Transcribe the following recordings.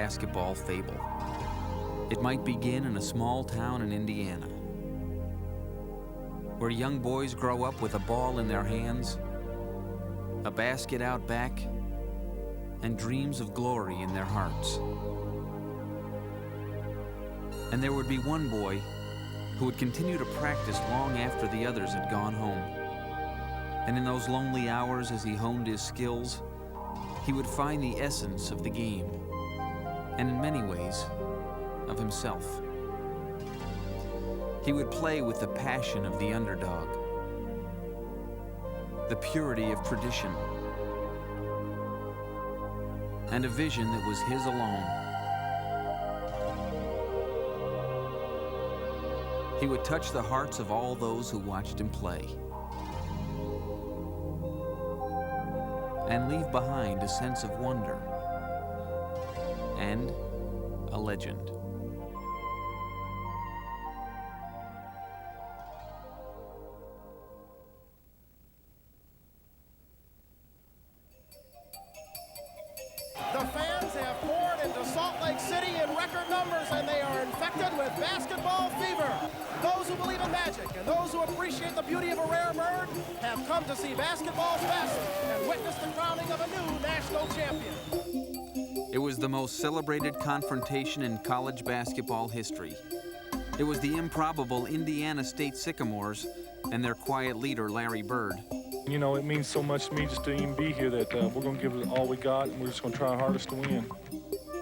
basketball fable. It might begin in a small town in Indiana, where young boys grow up with a ball in their hands, a basket out back, and dreams of glory in their hearts. And there would be one boy who would continue to practice long after the others had gone home. And in those lonely hours as he honed his skills, he would find the essence of the game, and in many ways, of himself. He would play with the passion of the underdog, the purity of tradition, and a vision that was his alone. He would touch the hearts of all those who watched him play, and leave behind a sense of wonder and a legend. The fans have poured into Salt Lake City in record numbers, and they are infected with basketball fever. Those who believe in magic and those who appreciate the beauty of a rare bird have come to see basketball's best and witness the crowning of a new national champion. It was the most celebrated confrontation in college basketball history. It was the improbable Indiana State Sycamores and their quiet leader, Larry Bird. You know, it means so much to me just to even be here that we're going to give it all we got, and we're just going to try our hardest to win.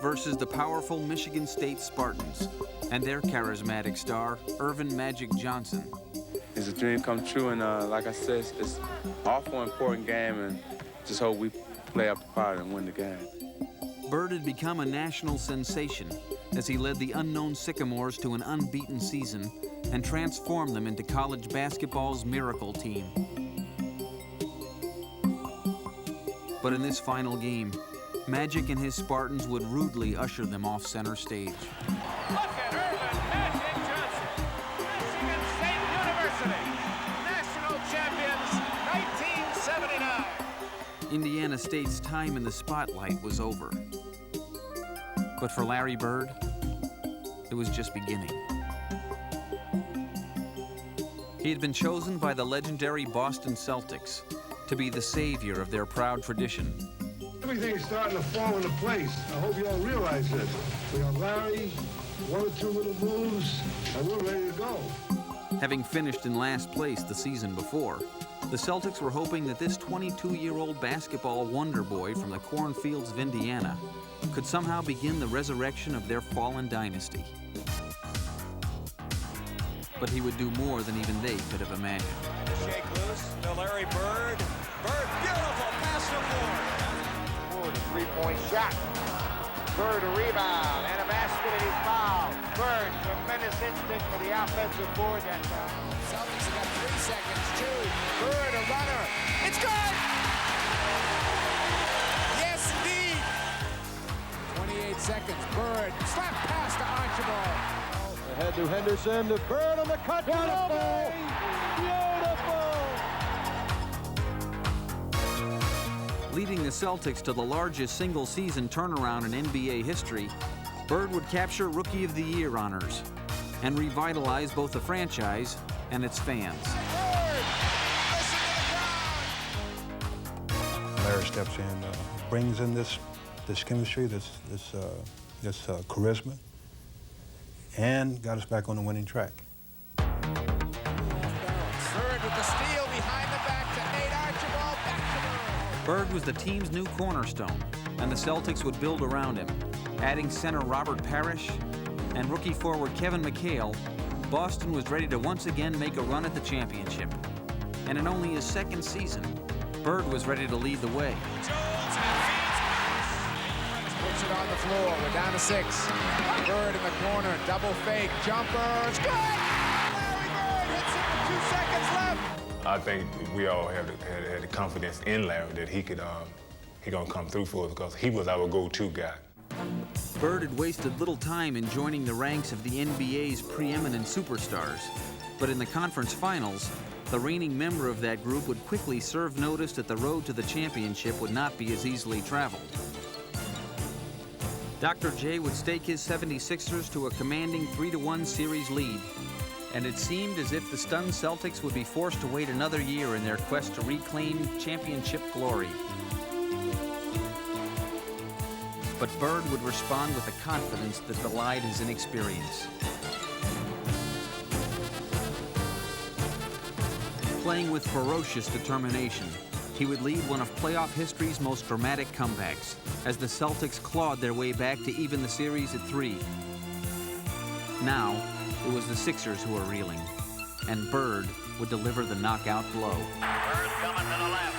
Versus the powerful Michigan State Spartans and their charismatic star, Earvin Magic Johnson. It's a dream come true, and like I said, it's an awful important game, and just hope we play up the part and win the game. Bird had become a national sensation as he led the unknown Sycamores to an unbeaten season and transformed them into college basketball's miracle team. But in this final game, Magic and his Spartans would rudely usher them off center stage. Look at Earvin Magic Johnson, Michigan State University, national champions, 1979. Indiana State's time in the spotlight was over. But for Larry Bird, it was just beginning. He had been chosen by the legendary Boston Celtics to be the savior of their proud tradition. Everything is starting to fall into place. I hope you all realize this. We have Larry, one or two little moves, and we're ready to go. Having finished in last place the season before, the Celtics were hoping that this 22-year-old basketball wonder boy from the cornfields of Indiana could somehow begin the resurrection of their fallen dynasty. But he would do more than even they could have imagined. Shake loose to Larry Bird. Bird, beautiful pass to Ford. Ford, a three-point shot. Bird, a rebound, and a basket, and he's fouled. Bird, tremendous instinct for the offensive board that time. Celtics have got 3 seconds. 2. Bird, a runner. It's good! Yes, indeed. 28 seconds. Bird, slap pass to Archibald. Ahead to Henderson, to Bird on the cut. Beautiful! Leading the Celtics to the largest single-season turnaround in NBA history, Bird would capture Rookie of the Year honors and revitalize both the franchise and its fans. Larry steps in, brings in this chemistry, this charisma, and got us back on the winning track. Bird with the steal behind the back to Nate Archibald. Back to Bird. Bird was the team's new cornerstone, and the Celtics would build around him. Adding center Robert Parrish and rookie forward Kevin McHale, Boston was ready to once again make a run at the championship. And in only his second season, Bird was ready to lead the way. Jones puts it on the floor. We're down to 6. Bird in the corner, double fake, jumper. It's good! Larry Bird hits it with 2 seconds left. I think we all had the confidence in Larry that he gonna come through for us because he was our go-to guy. Bird had wasted little time in joining the ranks of the NBA's preeminent superstars, but in the conference finals, the reigning member of that group would quickly serve notice that the road to the championship would not be as easily traveled. Dr. J would stake his 76ers to a commanding 3-1 series lead, and it seemed as if the stunned Celtics would be forced to wait another year in their quest to reclaim championship glory. But Bird would respond with a confidence that belied his inexperience. Playing with ferocious determination, he would lead one of playoff history's most dramatic comebacks as the Celtics clawed their way back to even the series at 3. Now, it was the Sixers who were reeling, and Bird would deliver the knockout blow. Bird coming to the left.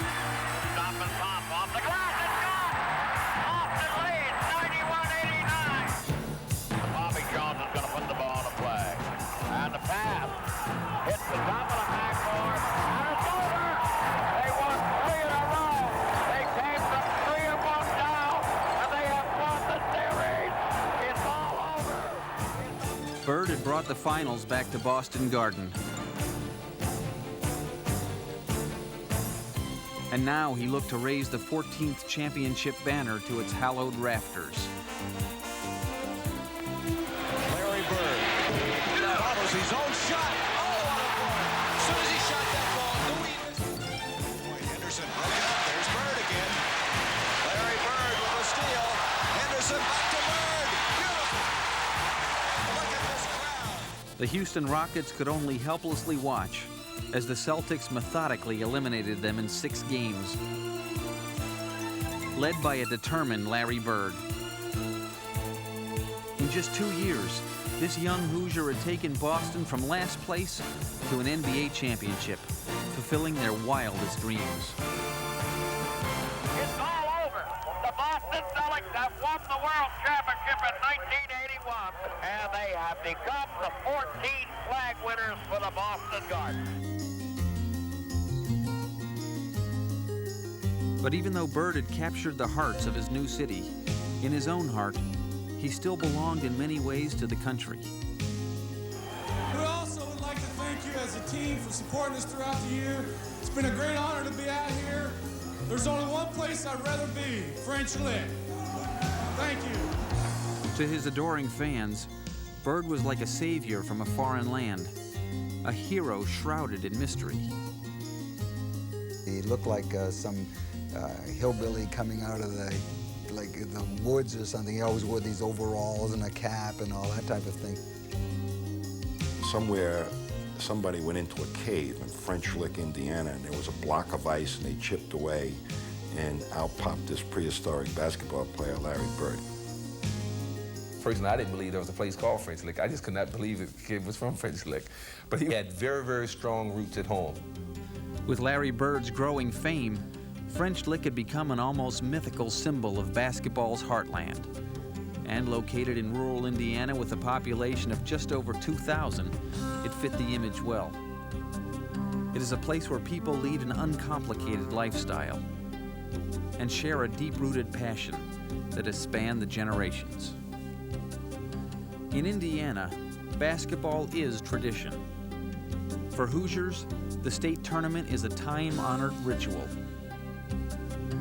Stop and pop off the glass. It's gone! Austin leads 91-89. Bobby Jones is going to put the ball on the flag. And the pass hits the top of the backboard. And it's over! They won 3 in a row. They came from 3-1 down, and they have won the series. It's all over. Bird had brought the finals back to Boston Garden. And now he looked to raise the 14th championship banner to its hallowed rafters. Larry Bird. That almost his own shot. Oh, what a ball. As soon as he shot that ball, Louis missed. Henderson broke it up. There's Bird again. Larry Bird with a steal. Henderson back to Bird. Beautiful. Look at this crowd. The Houston Rockets could only helplessly watch as the Celtics methodically eliminated them in 6 games, led by a determined Larry Bird. In just 2 years, this young Hoosier had taken Boston from last place to an NBA championship, fulfilling their wildest dreams. It's all over. The Boston Celtics have won the World Championship in 1981, and they have become the 14th flag winners for the Boston Garden. But even though Bird had captured the hearts of his new city, in his own heart, he still belonged in many ways to the country. We also would like to thank you as a team for supporting us throughout the year. It's been a great honor to be out here. There's only one place I'd rather be, French Lick. Thank you. To his adoring fans, Bird was like a savior from a foreign land, a hero shrouded in mystery. He looked like some hillbilly coming out of the woods or something. He always wore these overalls and a cap and all that type of thing. Somewhere, somebody went into a cave in French Lick, Indiana, and there was a block of ice, and they chipped away, and out popped this prehistoric basketball player, Larry Bird. Personally, I didn't believe there was a place called French Lick. I just could not believe the kid was from French Lick. But he had very, very strong roots at home. With Larry Bird's growing fame, French Lick had become an almost mythical symbol of basketball's heartland. And located in rural Indiana with a population of just over 2,000, it fit the image well. It is a place where people lead an uncomplicated lifestyle and share a deep-rooted passion that has spanned the generations. In Indiana, basketball is tradition. For Hoosiers, the state tournament is a time-honored ritual.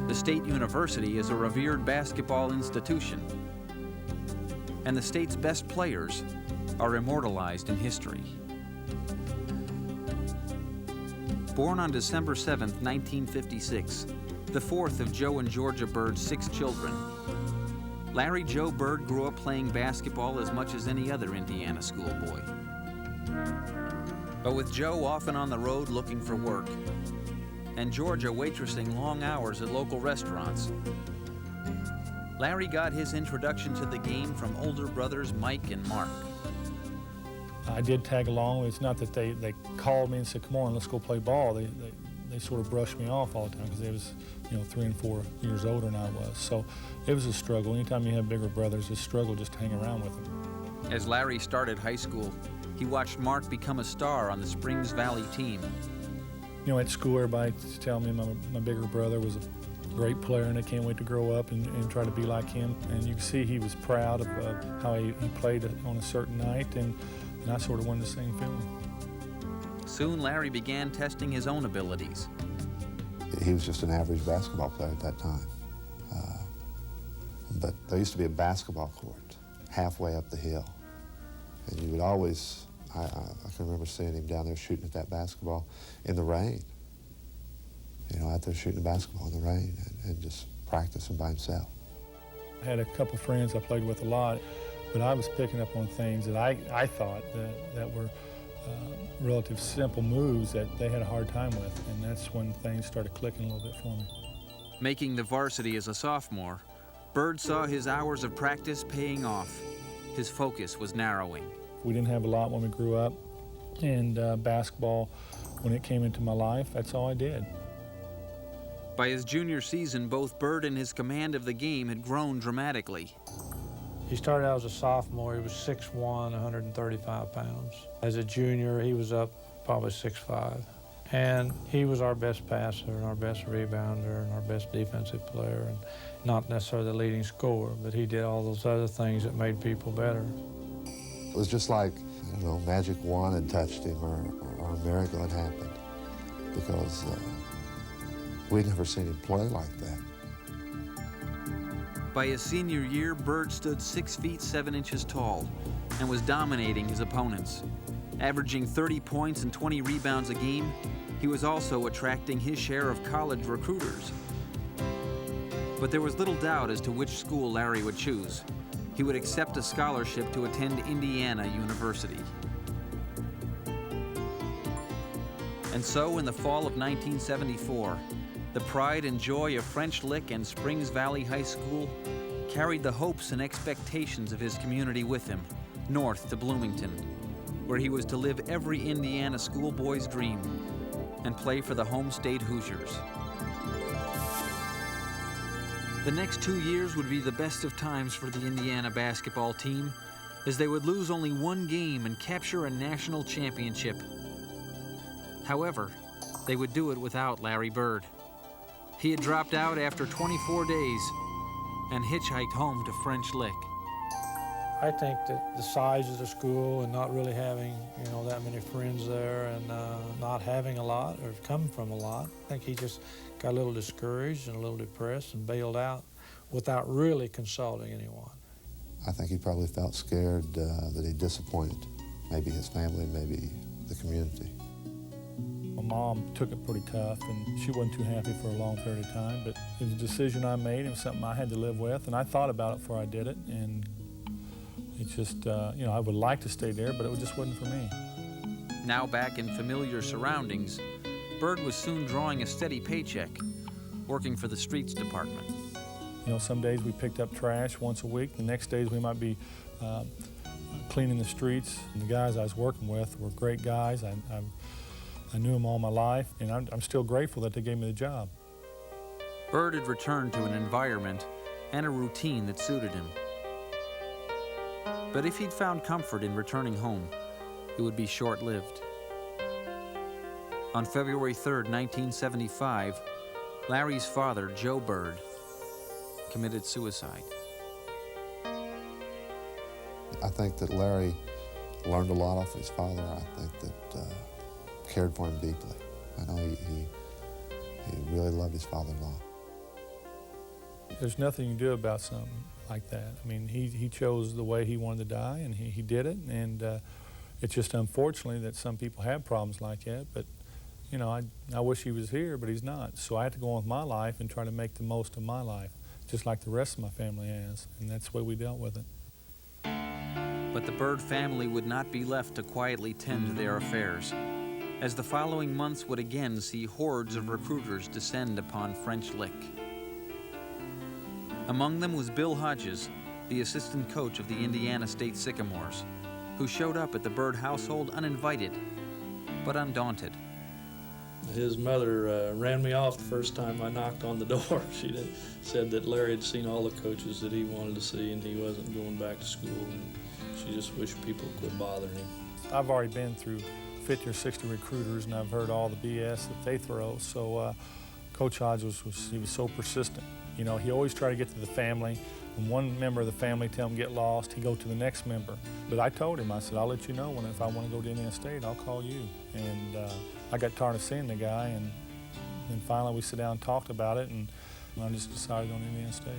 The State University is a revered basketball institution, and the state's best players are immortalized in history. Born on December 7, 1956, the fourth of Joe and Georgia Bird's 6 children, Larry Joe Bird grew up playing basketball as much as any other Indiana schoolboy. But with Joe often on the road looking for work, and Georgia waitressing long hours at local restaurants, Larry got his introduction to the game from older brothers Mike and Mark. I did tag along. It's not that they called me and said, come on, let's go play ball. They sort of brushed me off all the time because they was, 3 and 4 years older than I was. So it was a struggle. Anytime you have bigger brothers, it's a struggle just to hang around with them. As Larry started high school, he watched Mark become a star on the Springs Valley team. At school, everybody tell me my bigger brother was a great player and I can't wait to grow up and try to be like him. And you can see he was proud of how he played on a certain night, and I sort of wanted the same feeling. Soon, Larry began testing his own abilities. He was just an average basketball player at that time. But there used to be a basketball court halfway up the hill. And you would always, I can remember seeing him down there shooting at that basketball in the rain. You know, out there shooting a basketball in the rain and just practicing by himself. I had a couple friends I played with a lot, but I was picking up on things that I thought that were relative simple moves that they had a hard time with, and that's when things started clicking a little bit for me. Making the varsity as a sophomore, Bird saw his hours of practice paying off. His focus was narrowing. We didn't have a lot when we grew up, and basketball, when it came into my life, that's all I did. By his junior season, both Bird and his command of the game had grown dramatically. He started out as a sophomore. He was 6'1", 135 pounds. As a junior, he was up probably 6'5". And he was our best passer and our best rebounder and our best defensive player, and not necessarily the leading scorer, but he did all those other things that made people better. It was just like, I don't know, magic wand had touched him or a miracle had happened, because we'd never seen him play like that. By his senior year, Bird stood 6 feet 7 inches tall and was dominating his opponents. Averaging 30 points and 20 rebounds a game, he was also attracting his share of college recruiters. But there was little doubt as to which school Larry would choose. He would accept a scholarship to attend Indiana University. And so, in the fall of 1974, the pride and joy of French Lick and Springs Valley High School carried the hopes and expectations of his community with him, north to Bloomington, where he was to live every Indiana schoolboy's dream and play for the home state Hoosiers. The next 2 years would be the best of times for the Indiana basketball team, as they would lose only one game and capture a national championship. However, they would do it without Larry Bird. He had dropped out after 24 days and hitchhiked home to French Lick. I think that the size of the school and not really having, that many friends there and not having a lot or coming from a lot, I think he just got a little discouraged and a little depressed and bailed out without really consulting anyone. I think he probably felt scared that he disappointed maybe his family, maybe the community. My mom took it pretty tough, and she wasn't too happy for a long period of time, but it was a decision I made. It was something I had to live with, and I thought about it before I did it, and it's just, I would like to stay there, but it just wasn't for me. Now back in familiar surroundings, Bird was soon drawing a steady paycheck, working for the streets department. Some days we picked up trash once a week. The next days we might be cleaning the streets. And the guys I was working with were great guys. I knew them all my life, and I'm still grateful that they gave me the job. Bird had returned to an environment and a routine that suited him. But if he'd found comfort in returning home, it would be short-lived. On February 3rd, 1975, Larry's father, Joe Bird, committed suicide. I think that Larry learned a lot off his father. I think that cared for him deeply. I know he really loved his father-in-law. There's nothing you can do about something like that. I mean, he chose the way he wanted to die, and he did it, and it's just unfortunately that some people have problems like that, but I wish he was here, but he's not. So I have to go on with my life and try to make the most of my life, just like the rest of my family has, and that's the way we dealt with it. But the Bird family would not be left to quietly tend to their affairs, as the following months would again see hordes of recruiters descend upon French Lick. Among them was Bill Hodges, the assistant coach of the Indiana State Sycamores, who showed up at the Bird household uninvited, but undaunted. His mother ran me off the first time I knocked on the door. She said that Larry had seen all the coaches that he wanted to see and he wasn't going back to school. And she just wished people would quit bothering him. I've already been through 50 or 60 recruiters, and I've heard all the BS that they throw. So Coach Hodges was so persistent. He always tried to get to the family. When one member of the family tell him get lost, he'd go to the next member. But I told him, I said, I'll let you know if I want to go to Indiana State, I'll call you. And I got tired of seeing the guy, and then finally we sat down and talked about it, and I just decided on Indiana State.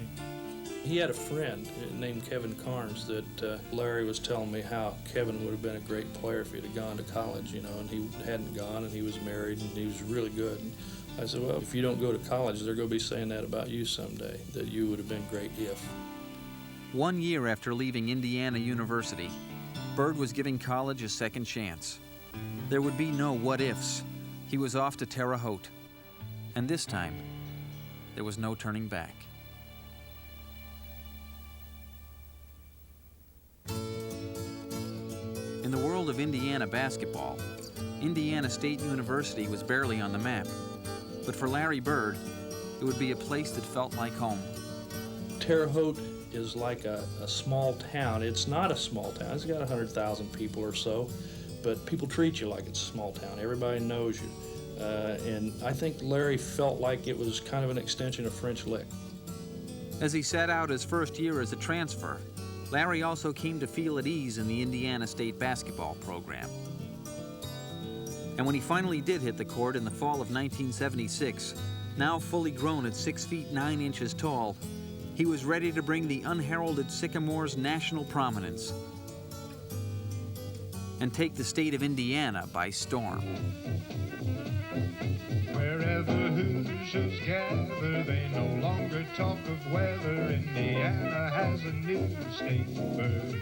He had a friend named Kevin Carnes that Larry was telling me how Kevin would have been a great player if he'd have gone to college, you know, and he hadn't gone, and he was married, and he was really good. And I said, well, if you don't go to college, they're going to be saying that about you someday, that you would have been great if. 1 year after leaving Indiana University, Bird was giving college a second chance. There would be no what-ifs. He was off to Terre Haute. And this time, there was no turning back. In the world of Indiana basketball, Indiana State University was barely on the map. But for Larry Bird, it would be a place that felt like home. Terre Haute is like a small town. It's not a small town. It's got 100,000 people or so, but people treat you like it's a small town. Everybody knows you. And I think Larry felt like it was kind of an extension of French Lick. As he sat out his first year as a transfer, Larry also came to feel at ease in the Indiana State basketball program. And when he finally did hit the court in the fall of 1976, now fully grown at 6 feet 9 inches tall, he was ready to bring the unheralded Sycamores national prominence and take the state of Indiana by storm. Wherever Hoosiers gather, they no longer talk of weather. Indiana has a new state bird.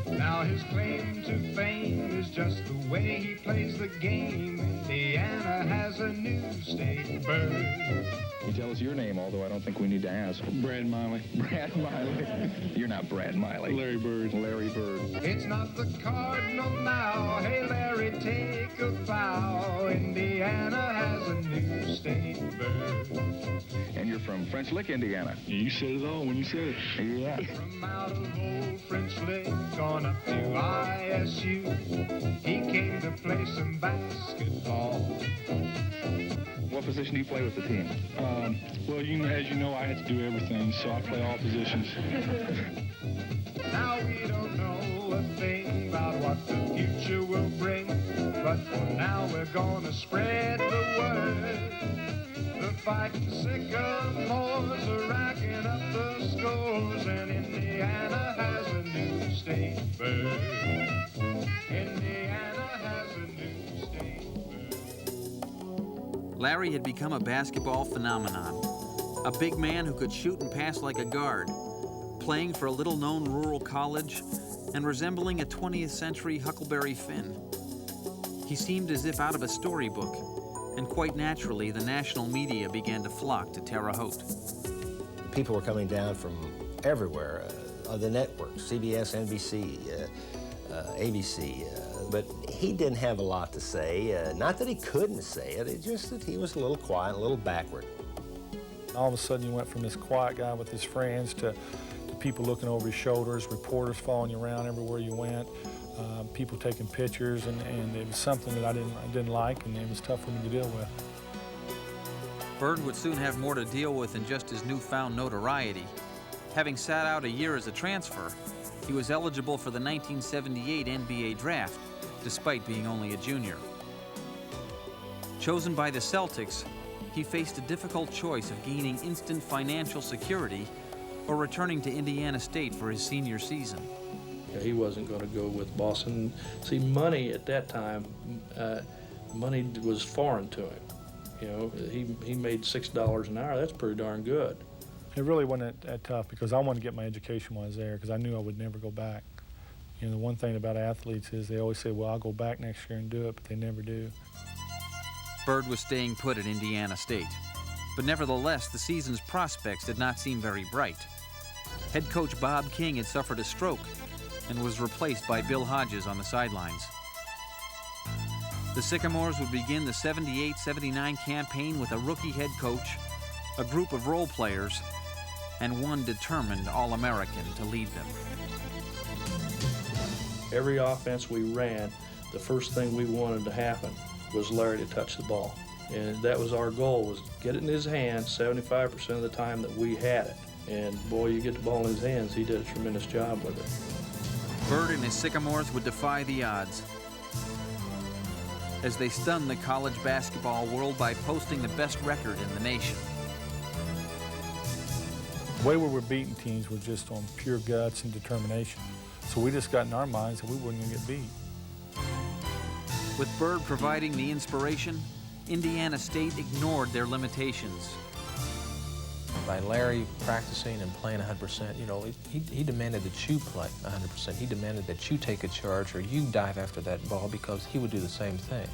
Now his claim to fame is just the way he plays the game. Indiana has a new state bird. Can you tell us your name, although I don't think we need to ask? Brad Miley. Brad Miley. You're not Brad Miley. Larry Bird. Larry Bird. It's not the Cardinal now. Hey, Larry, take a bow. Indiana has a new state bird. And you're from French Lick, Indiana. You said it all when you said it. Yeah. From out of old French Lick on up to ISU, he came to play some basketball. What position do you play with the team? Well, as you know, I had to do everything, so I play all positions. Now we don't know a thing about what the future will bring, but for now we're gonna spread the word. The fighting Sycamores are racking up the scores, and Indiana has a new state bird. Indiana has a new state bird. Larry had become a basketball phenomenon, a big man who could shoot and pass like a guard, playing for a little-known rural college and resembling a 20th century Huckleberry Finn. He seemed as if out of a storybook, and quite naturally, the national media began to flock to Terre Haute. People were coming down from everywhere, the networks, CBS, NBC, ABC, but he didn't have a lot to say. Not that he couldn't say it, it's just that he was a little quiet, a little backward. All of a sudden, you went from this quiet guy with his friends to people looking over his shoulders, reporters following you around everywhere you went, people taking pictures, and it was something that I didn't like, and it was tough for me to deal with. Bird would soon have more to deal with than just his newfound notoriety. Having sat out a year as a transfer, he was eligible for the 1978 NBA draft, despite being only a junior. Chosen by the Celtics, he faced a difficult choice of gaining instant financial security or returning to Indiana State for his senior season. He wasn't going to go with Boston. See, money at that time, money was foreign to him. You know, he made $6 an hour. That's pretty darn good. It really wasn't that tough because I wanted to get my education while I was there because I knew I would never go back. You know, the one thing about athletes is they always say, well, I'll go back next year and do it, but they never do. Bird was staying put at Indiana State, but nevertheless, the season's prospects did not seem very bright. Head coach Bob King had suffered a stroke and was replaced by Bill Hodges on the sidelines. The Sycamores would begin the 78-79 campaign with a rookie head coach, a group of role players, and one determined All-American to lead them. Every offense we ran, the first thing we wanted to happen was Larry to touch the ball. And that was our goal, was get it in his hands 75% of the time that we had it. And boy, you get the ball in his hands, he did a tremendous job with it. Bird and his Sycamores would defy the odds as they stunned the college basketball world by posting the best record in the nation. The way we were beating teams was just on pure guts and determination. So we just got in our minds that we weren't going to get beat. With Bird providing the inspiration, Indiana State ignored their limitations. By Larry practicing and playing 100%, you know, he demanded that you play 100%. He demanded that you take a charge or you dive after that ball because he would do the same thing.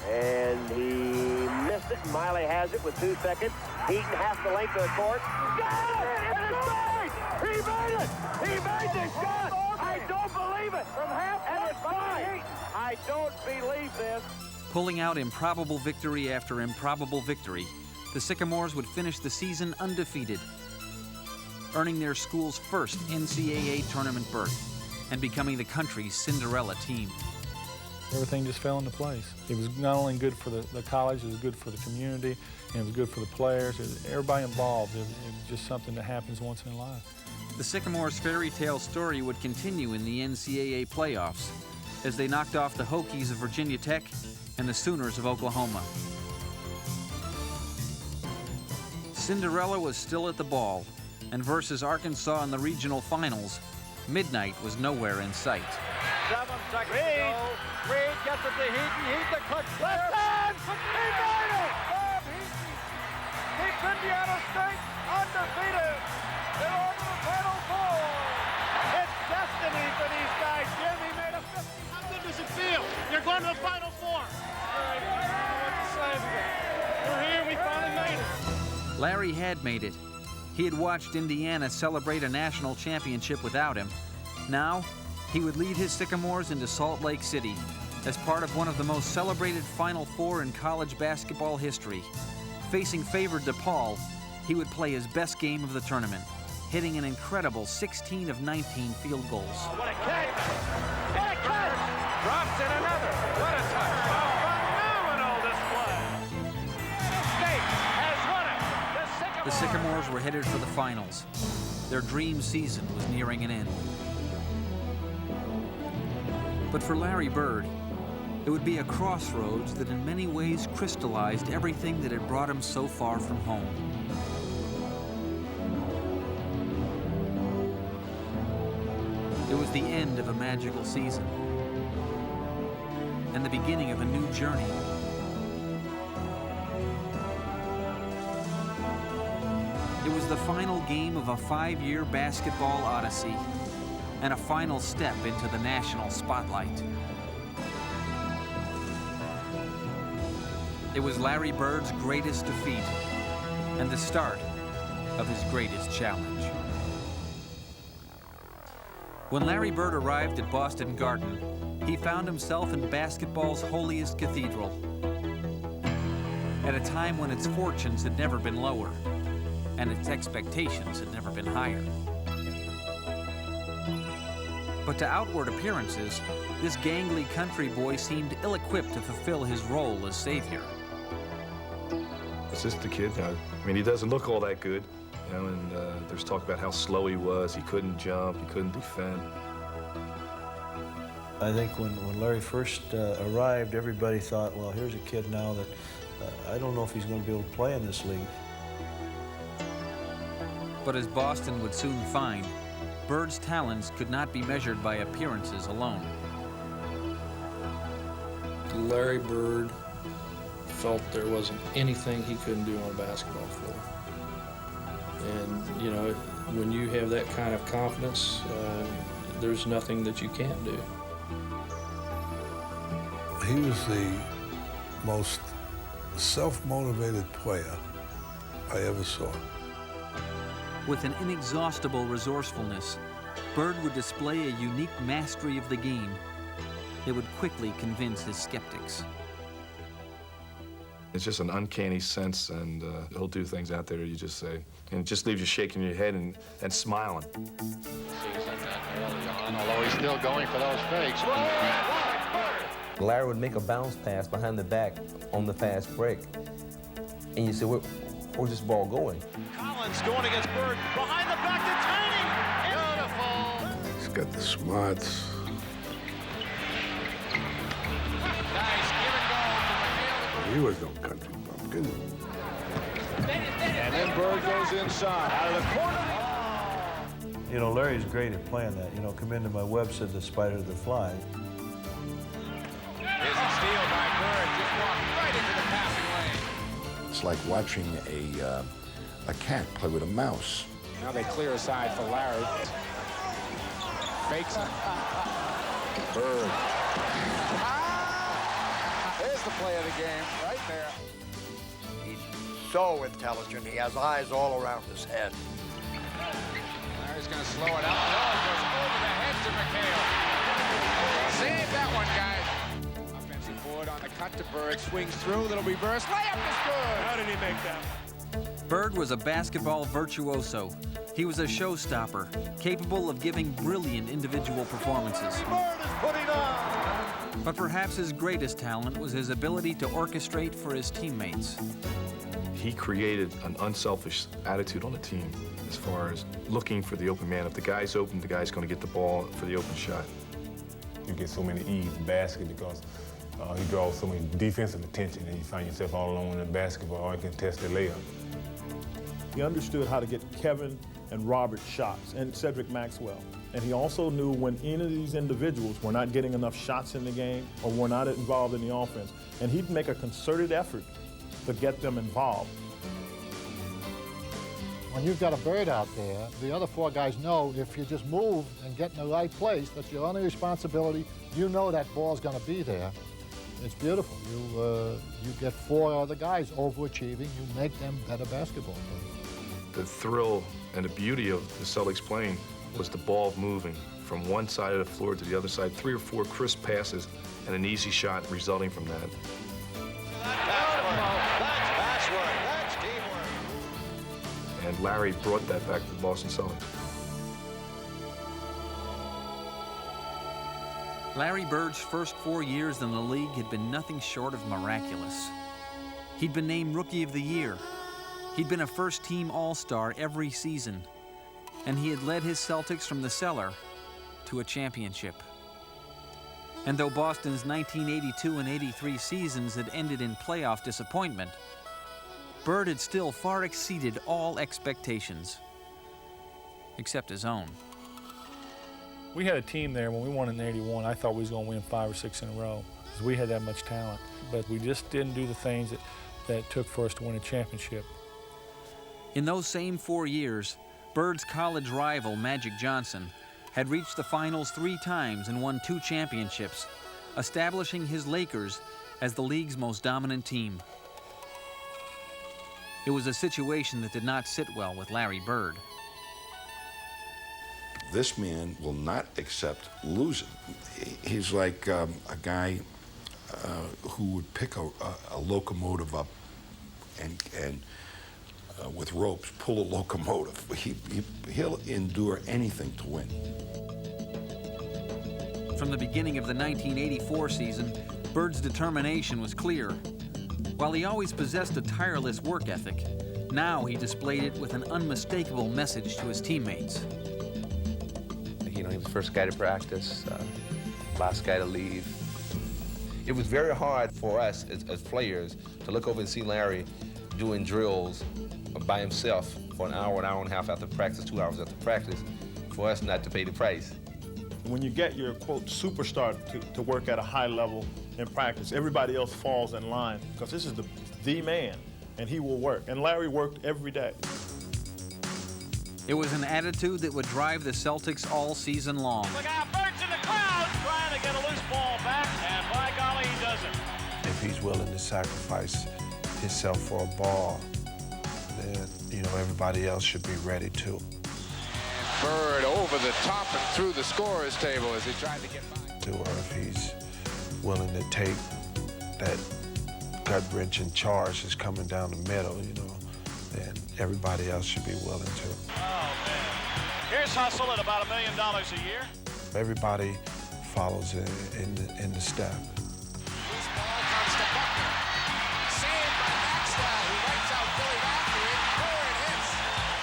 And he missed it. Miley has it with 2 seconds. Heaton half the length of the court. Got it! It's made! He made it! He made the shot! I don't believe it! From half and it's fine! I don't believe this. Pulling out improbable victory after improbable victory, the Sycamores would finish the season undefeated, earning their school's first NCAA tournament berth and becoming the country's Cinderella team. Everything just fell into place. It was not only good for the college, it was good for the community, and it was good for the players. Everybody involved. It was just something that happens once in a life. The Sycamores' fairy tale story would continue in the NCAA playoffs as they knocked off the Hokies of Virginia Tech and the Sooners of Oklahoma. Cinderella was still at the ball, and versus Arkansas in the regional finals, midnight was nowhere in sight. 7 seconds to go. Reed gets it to Heaton. Heaton clutch left hand. He made it! Bob Heaton keeps Indiana State undefeated. They're over the Final Four. It's destiny for these guys. Jimmy made a 50. How good does it feel? You're going to the Final Four. I don't know what to say. We're here. We finally made it. Larry had made it. He had watched Indiana celebrate a national championship without him. Now, he would lead his Sycamores into Salt Lake City as part of one of the most celebrated Final Four in college basketball history. Facing favored DePaul, he would play his best game of the tournament, hitting an incredible 16 of 19 field goals. Oh, what a catch! What a catch! Drops in another. What a touch! A phenomenal display. State has won it. The Sycamores were headed for the finals. Their dream season was nearing an end. But for Larry Bird, it would be a crossroads that in many ways crystallized everything that had brought him so far from home. It was the end of a magical season and the beginning of a new journey. It was the final game of a 5-year basketball odyssey and a final step into the national spotlight. It was Larry Bird's greatest defeat and the start of his greatest challenge. When Larry Bird arrived at Boston Garden, he found himself in basketball's holiest cathedral, at a time when its fortunes had never been lower and its expectations had never been higher. But to outward appearances, this gangly country boy seemed ill-equipped to fulfill his role as savior. It's just the kid. I mean, he doesn't look all that good, you know, and there's talk about how slow he was. He couldn't jump, he couldn't defend. I think when Larry first arrived, everybody thought, well, here's a kid now that I don't know if he's going to be able to play in this league. But as Boston would soon find, Bird's talents could not be measured by appearances alone. Larry Bird felt there wasn't anything he couldn't do on a basketball floor. And, you know, when you have that kind of confidence, there's nothing that you can't do. He was the most self-motivated player I ever saw. With an inexhaustible resourcefulness, Bird would display a unique mastery of the game that would quickly convince his skeptics. It's just an uncanny sense, and he'll do things out there you just say, and it just leaves you shaking your head and smiling. Early on, although he's still going for those fakes. Larry would make a bounce pass behind the back on the fast break. And you say, where's this ball going? Collins going against Bird. Behind the back to Tiny. Beautiful. He's got the smarts. Nice give and go. He was no country bumpkin. And then Bird goes inside, out of the corner. You know, Larry's great at playing that. You know, come into my web, said the spider, the fly. Here's a steal by Bird, just walked right into the passing lane. It's like watching a cat play with a mouse. Now they clear aside for Larry. Fakes it. Bird. There's the play of the game, right there. He's so intelligent. He has eyes all around his head. Larry's going to slow it up. No, it goes over the head to McHale. Save that one, guys. Offensive board on the cut to Bird. Swings through, little reverse. Layup is good. How did he make that? Bird was a basketball virtuoso. He was a showstopper, capable of giving brilliant individual performances. Bird is putting on. But perhaps his greatest talent was his ability to orchestrate for his teammates. He created an unselfish attitude on the team as far as looking for the open man. If the guy's open, the guy's going to get the ball for the open shot. You get so many easy baskets because he draws so much defensive attention, and you find yourself all alone in the basketball or contested layup. He understood how to get Kevin and Robert shots, and Cedric Maxwell. And he also knew when any of these individuals were not getting enough shots in the game or were not involved in the offense, and he'd make a concerted effort to get them involved. When you've got a Bird out there, the other four guys know if you just move and get in the right place, that's your only responsibility. You know that ball's going to be there. It's beautiful. You get four other guys overachieving. You make them better basketball players. The thrill and the beauty of the Celtics playing was the ball moving from one side of the floor to the other side, 3 or 4 crisp passes and an easy shot resulting from that. That's passwork. That's teamwork. And Larry brought that back to the Boston Celtics. Larry Bird's first 4 years in the league had been nothing short of miraculous. He'd been named Rookie of the Year. He'd been a first-team All-Star every season. And he had led his Celtics from the cellar to a championship. And though Boston's 1982 and 83 seasons had ended in playoff disappointment, Bird had still far exceeded all expectations, except his own. We had a team there when we won in '81. I thought we was going to win 5 or 6 in a row because we had that much talent. But we just didn't do the things that it took for us to win a championship. In those same 4 years, Bird's college rival, Magic Johnson, had reached the finals 3 times and won 2 championships, establishing his Lakers as the league's most dominant team. It was a situation that did not sit well with Larry Bird. This man will not accept losing. He's like a guy who would pick a locomotive up and with ropes, pull a locomotive. He'll endure anything to win. From the beginning of the 1984 season, Bird's determination was clear. While he always possessed a tireless work ethic, now he displayed it with an unmistakable message to his teammates. You know, he was the first guy to practice, last guy to leave. It was very hard for us as players to look over and see Larry doing drills by himself for an hour and a half after practice, 2 hours after practice, for us not to pay the price. When you get your, quote, superstar to work at a high level in practice, everybody else falls in line because this is the man, and he will work. And Larry worked every day. It was an attitude that would drive the Celtics all season long. Look out, Bird's in the crowd trying to get a loose ball back, and by golly, he doesn't. If he's willing to sacrifice himself for a ball, then, you know, everybody else should be ready too. Bird over the top and through the scorer's table as he tried to get by. Or if he's willing to take that gut-wrenching charge that's coming down the middle, you know, then everybody else should be willing to. Oh, man. Here's Hustle at about $1 million a year. Everybody follows in the step. This ball comes to Buckner. Saved by Maxwell, who rights out Billy after it. Bird hits.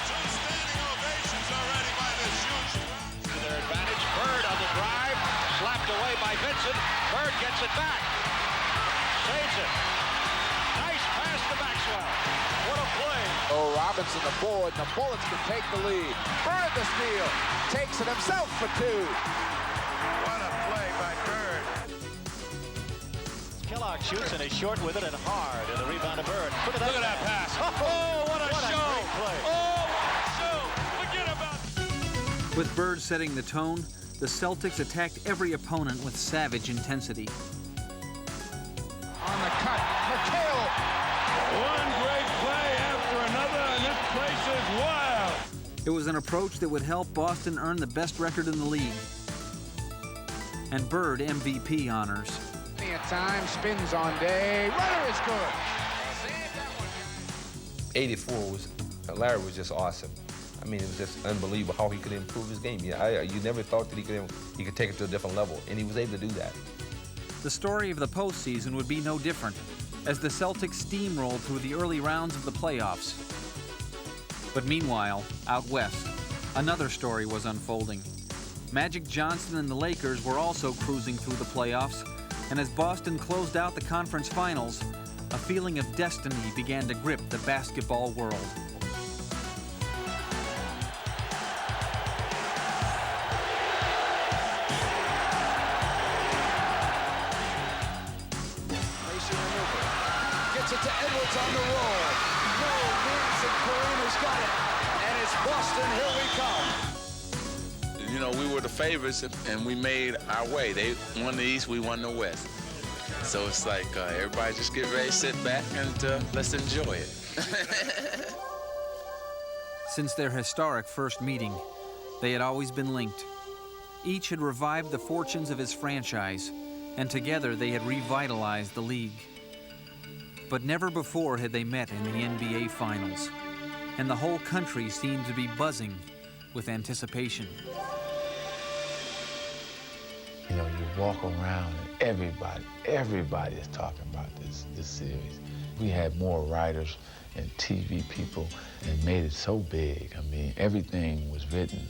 2 standing ovations already by this huge crowd. To their advantage, Bird on the drive, slapped away by Vincent. Bird gets it back. Saves it. Nice pass to Maxwell. What a play. Oh, Robinson, the board, and the Bullets can take the lead. Bird the steal. Takes it himself for two. What a play by Bird. Kellogg shoots and is short with it and hard. And the rebound to Bird. Look at that pass. Oh, what a show. Great play. Oh, what a show. Forget about it. With Bird setting the tone, the Celtics attacked every opponent with savage intensity. On the cut, McHale. One great play after another, and this place is wild. It was an approach that would help Boston earn the best record in the league. And Bird MVP honors. Time, spins on day. Runner is good. 84 was, Larry was just awesome. I mean, it was just unbelievable how he could improve his game. Yeah, you never thought that he could take it to a different level, and he was able to do that. The story of the postseason would be no different, as the Celtics steamrolled through the early rounds of the playoffs. But meanwhile, out west, another story was unfolding. Magic Johnson and the Lakers were also cruising through the playoffs, and as Boston closed out the conference finals, a feeling of destiny began to grip the basketball world. Gets it to Edwards on the roll. No, Nance and Kareem has got it. And it's Boston, here we come. You know, we were the favorites, and we made our way. They won the East, we won the West. So it's like everybody just get ready, sit back, and let's enjoy it. Since their historic first meeting, they had always been linked. Each had revived the fortunes of his franchise, and together they had revitalized the league. But never before had they met in the NBA Finals, and the whole country seemed to be buzzing with anticipation. You know, you walk around and everybody is talking about this series. We had more writers and TV people and made it so big. I mean, everything was written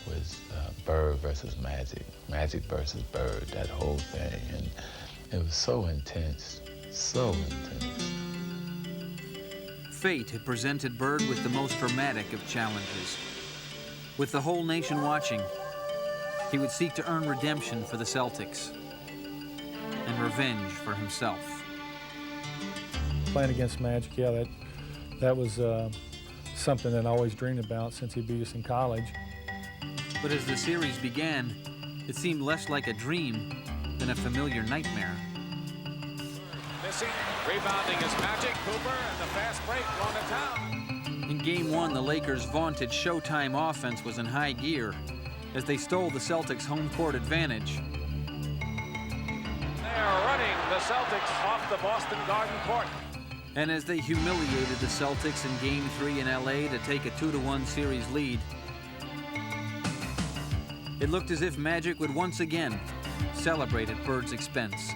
was Bird versus Magic, Magic versus Bird, that whole thing. And it was so intense, so intense. Fate had presented Bird with the most dramatic of challenges. With the whole nation watching, he would seek to earn redemption for the Celtics and revenge for himself. Playing against Magic, yeah, that was something that I always dreamed about since he beat us in college. But as the series began, it seemed less like a dream than a familiar nightmare. Missing, rebounding is Magic, Cooper, and the fast break going to town. In Game 1, the Lakers' vaunted Showtime offense was in high gear as they stole the Celtics' home court advantage. They are running the Celtics off the Boston Garden court. And as they humiliated the Celtics in Game 3 in LA to take a 2-1 series lead, it looked as if Magic would once again celebrate at Bird's expense.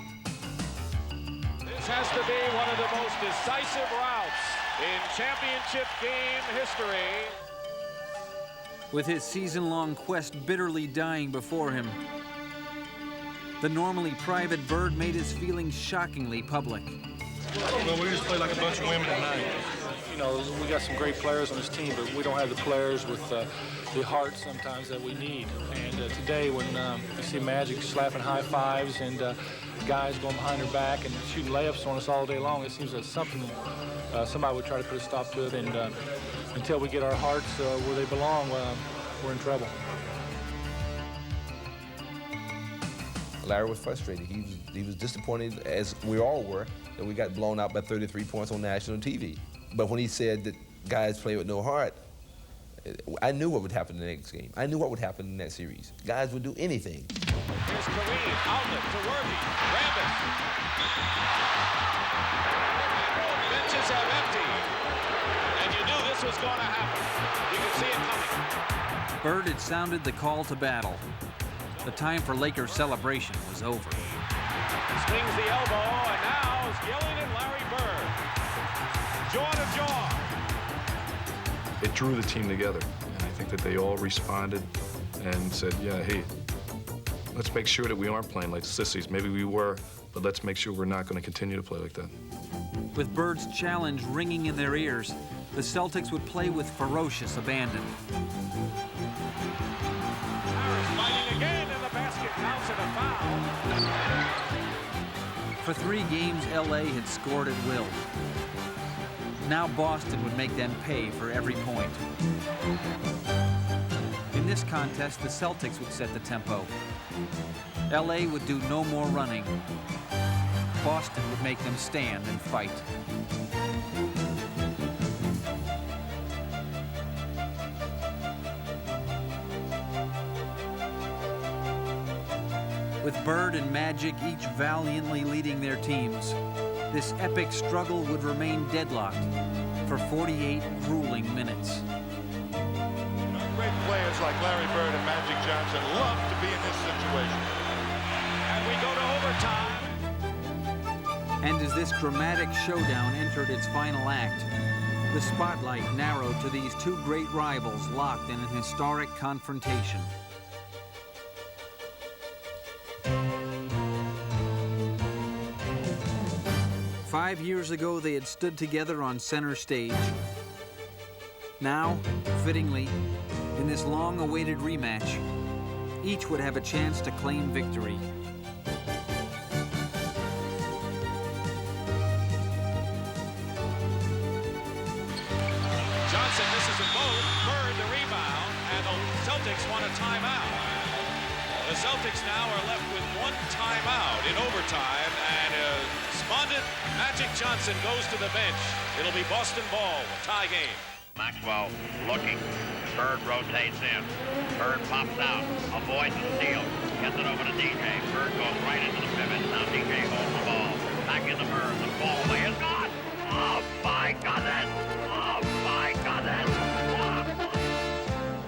This has to be one of the most decisive routs in championship game history. With his season-long quest bitterly dying before him, the normally private Bird made his feelings shockingly public. Well, we just play like a bunch of women tonight. You know, we got some great players on this team, but we don't have the players with the heart sometimes that we need. And today, when you see Magic slapping high fives and guys going behind their back and shooting layups on us all day long, it seems that somebody would try to put a stop to it. And until we get our hearts where they belong, we're in trouble. Larry was frustrated. He was disappointed, as we all were, that we got blown out by 33 points on national TV. But when he said that guys play with no heart, I knew what would happen in the next game. I knew what would happen in that series. Guys would do anything. Here's Kareem, outlet to Worthy, Rambis. Benches have emptied, and you knew this was going to happen. You could see it coming. Bird had sounded the call to battle. The time for Lakers celebration was over. Swings the elbow, and now is Gillen and Larry Bird. Jaw to jaw. It drew the team together, and I think that they all responded and said, yeah, hey, let's make sure that we aren't playing like sissies. Maybe we were, but let's make sure we're not going to continue to play like that. With Bird's challenge ringing in their ears, the Celtics would play with ferocious abandon. Harris fighting again, and the basket counts and a foul. For 3 games, LA had scored at will. Now Boston would make them pay for every point. In this contest, the Celtics would set the tempo. LA would do no more running. Boston would make them stand and fight. With Bird and Magic each valiantly leading their teams, this epic struggle would remain deadlocked for 48 grueling minutes. Great players like Larry Bird and Magic Johnson love to be in this situation. And we go to overtime. And as this dramatic showdown entered its final act, the spotlight narrowed to these 2 great rivals locked in an historic confrontation. Five years ago, they had stood together on center stage. Now, fittingly, in this long-awaited rematch, each would have a chance to claim victory. Johnson misses them both. Bird the rebound, and the Celtics want a timeout. The Celtics now are left with 1 timeout in overtime, and despondent Magic Johnson goes to the bench. It'll be Boston ball, tie game. Maxwell looking. Bird rotates in. Bird pops out. Avoids the steal. Gets it over to DJ. Bird goes right into the pivot. Now DJ holds the ball. Back into Bird. The ball away is gone. Oh my goodness. Oh my goodness.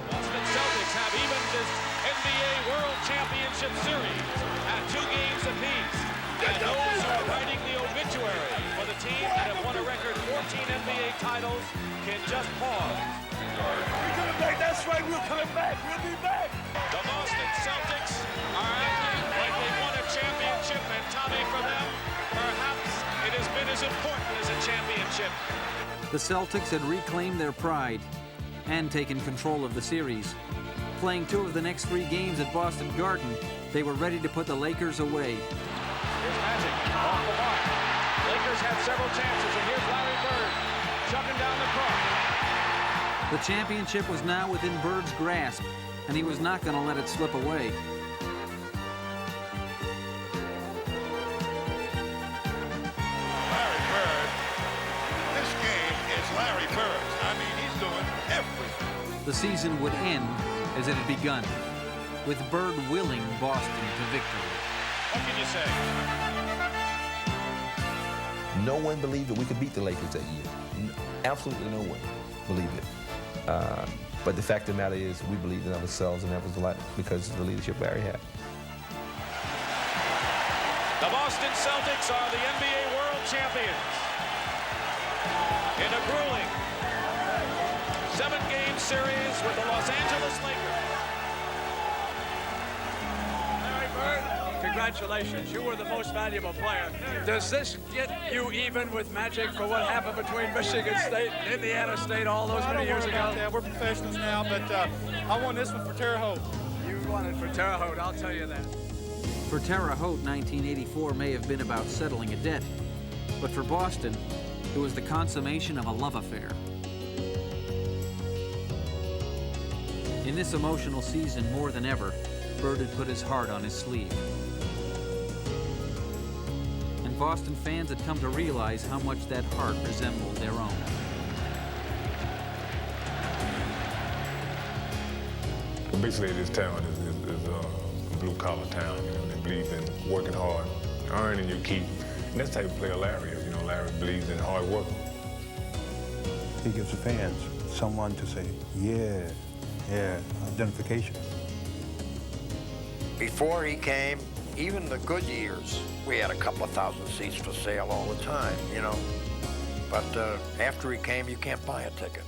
Boston Celtics have evened this NBA World Championship Series at 2 games apiece. And those who are writing the obituary for the team that have won a record 14 NBA titles can just pause. We're coming back. That's right. We're coming back. We'll be back. The Boston Celtics are acting like they won a championship, and Tommy, for them, perhaps it has been as important as a championship. The Celtics had reclaimed their pride and taken control of the series. Playing 2 of the next 3 games at Boston Garden, they were ready to put the Lakers away. Here's Magic off the mark. Lakers had several chances, and here's Larry Bird chucking down the court. The championship was now within Bird's grasp, and he was not going to let it slip away. Larry Bird. This game is Larry Bird's. I mean, he's doing everything. The season would end as it had begun, with Bird willing Boston to victory. What can you say? No one believed that we could beat the Lakers that year. Absolutely no one believed it. But the fact of the matter is we believed in ourselves, and that was a lot because of the leadership Larry had. The Boston Celtics are the NBA World Champions in a grueling 7-game series with the Los Angeles Lakers. Larry Bird, congratulations. You were the most valuable player. Does this get you even with Magic for what happened between Michigan State and Indiana State all those many years ago? That. We're professionals now, but I won this one for Terre Haute. You won it for Terre Haute, I'll tell you that. For Terre Haute, 1984 may have been about settling a debt, but for Boston, it was the consummation of a love affair. In this emotional season, more than ever, Bird had put his heart on his sleeve. And Boston fans had come to realize how much that heart resembled their own. Well, basically, this town is a blue-collar town. You know, they believe in working hard, earning your keep. And that's the type of player Larry is. You know, Larry believes in hard work. He gives the fans someone to say, yeah, identification. Before he came, even the good years, we had a couple of thousand seats for sale all the time, you know. But after he came, you can't buy a ticket.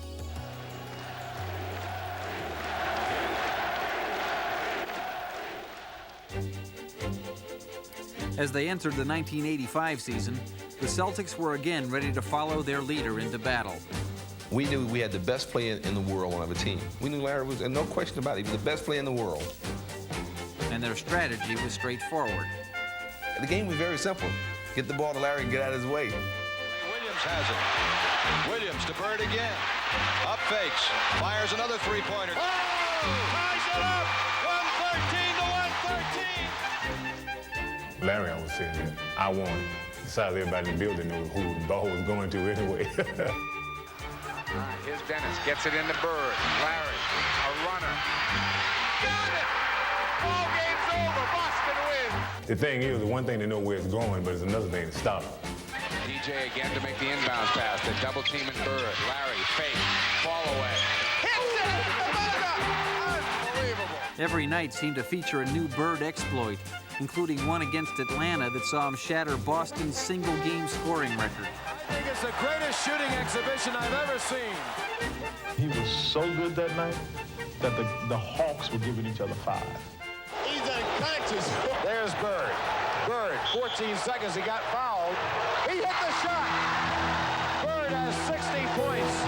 As they entered the 1985 season, the Celtics were again ready to follow their leader into battle. We knew we had the best player in the world on our team. We knew Larry was, and no question about it, he was the best player in the world. And their strategy was straightforward. The game was very simple. Get the ball to Larry and get out of his way. Williams has it. Williams to Bird again. Up fakes. Fires another three-pointer. Oh! Ties it up! 113 to 113! Larry always said that I won. Besides, everybody in the building knew who the ball was going to anyway. Here's Dennis. Gets it into Bird. Larry, a runner. Got it! Ball game's over. Boston wins. The thing is, the one thing to know where it's going, but it's another thing to stop it. DJ again to make the inbounds pass. The double team in Bird. Larry, fake, fall away. Hits it! Unbelievable. Every night seemed to feature a new Bird exploit, including one against Atlanta that saw him shatter Boston's single-game scoring record. I think it's the greatest shooting exhibition I've ever seen. He was so good that night that the Hawks were giving each other 5. He's unconscious. There's Bird. Bird, 14 seconds, he got fouled. He hit the shot. Bird has 60 points.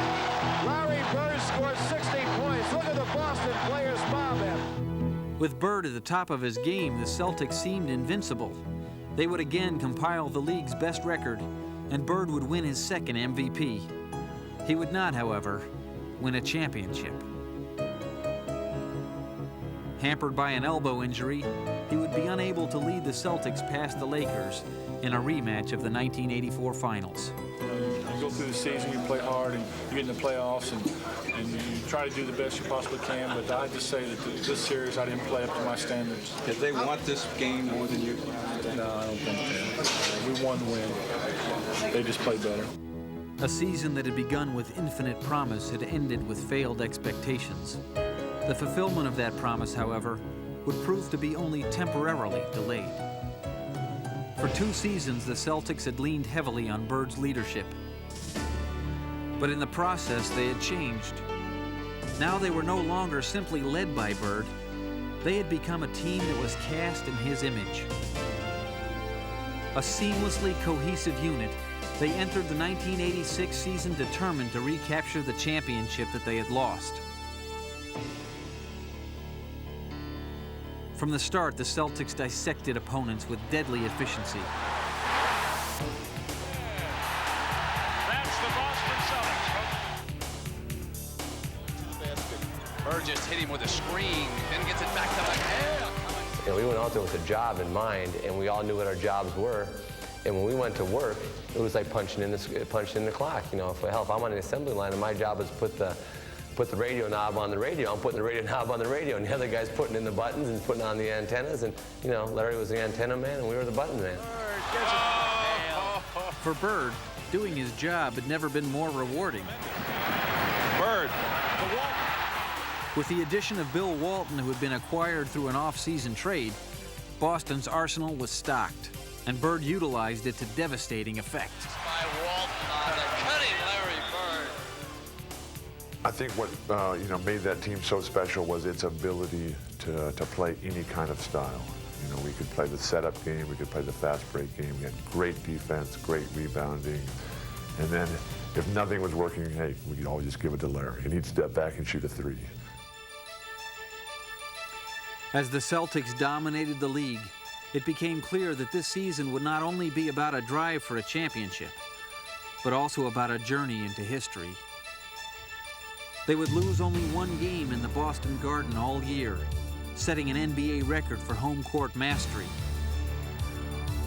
Larry Bird scored 60 points. Look at the Boston players mob him. With Bird at the top of his game, the Celtics seemed invincible. They would again compile the league's best record, and Bird would win his second MVP. He would not, however, win a championship. Hampered by an elbow injury, he would be unable to lead the Celtics past the Lakers in a rematch of the 1984 Finals. You go through the season, you play hard, and you get in the playoffs, and you try to do the best you possibly can, but I have to say that this series I didn't play up to my standards. Did they want this game more than you? No, I don't think so. We won the win. They just played better. A season that had begun with infinite promise had ended with failed expectations. The fulfillment of that promise, however, would prove to be only temporarily delayed. For 2 seasons, the Celtics had leaned heavily on Bird's leadership. But in the process, they had changed. Now they were no longer simply led by Bird. They had become a team that was cast in his image. A seamlessly cohesive unit, they entered the 1986 season determined to recapture the championship that they had lost. From the start, the Celtics dissected opponents with deadly efficiency. That's the Boston Celtics. Bird just hit him with a screen, then gets it back to the head. You know, we went out there with a job in mind, and we all knew what our jobs were. And when we went to work, it was like punching in the clock. You know, for hell, if I'm on the assembly line and my job is put the radio knob on the radio, I'm putting the radio knob on the radio, and the other guy's putting in the buttons and putting on the antennas. And you know, Larry was the antenna man, and we were the button man. For Bird, doing his job had never been more rewarding. Bird. With the addition of Bill Walton, who had been acquired through an off-season trade, Boston's arsenal was stocked, and Bird utilized it to devastating effect. By Walton on the cutting Larry Bird. I think what made that team so special was its ability to play any kind of style. You know, we could play the setup game, we could play the fast break game. We had great defense, great rebounding, and then if nothing was working, hey, we could always just give it to Larry, and he'd step back and shoot a 3. As the Celtics dominated the league, it became clear that this season would not only be about a drive for a championship, but also about a journey into history. They would lose only 1 game in the Boston Garden all year, setting an NBA record for home court mastery.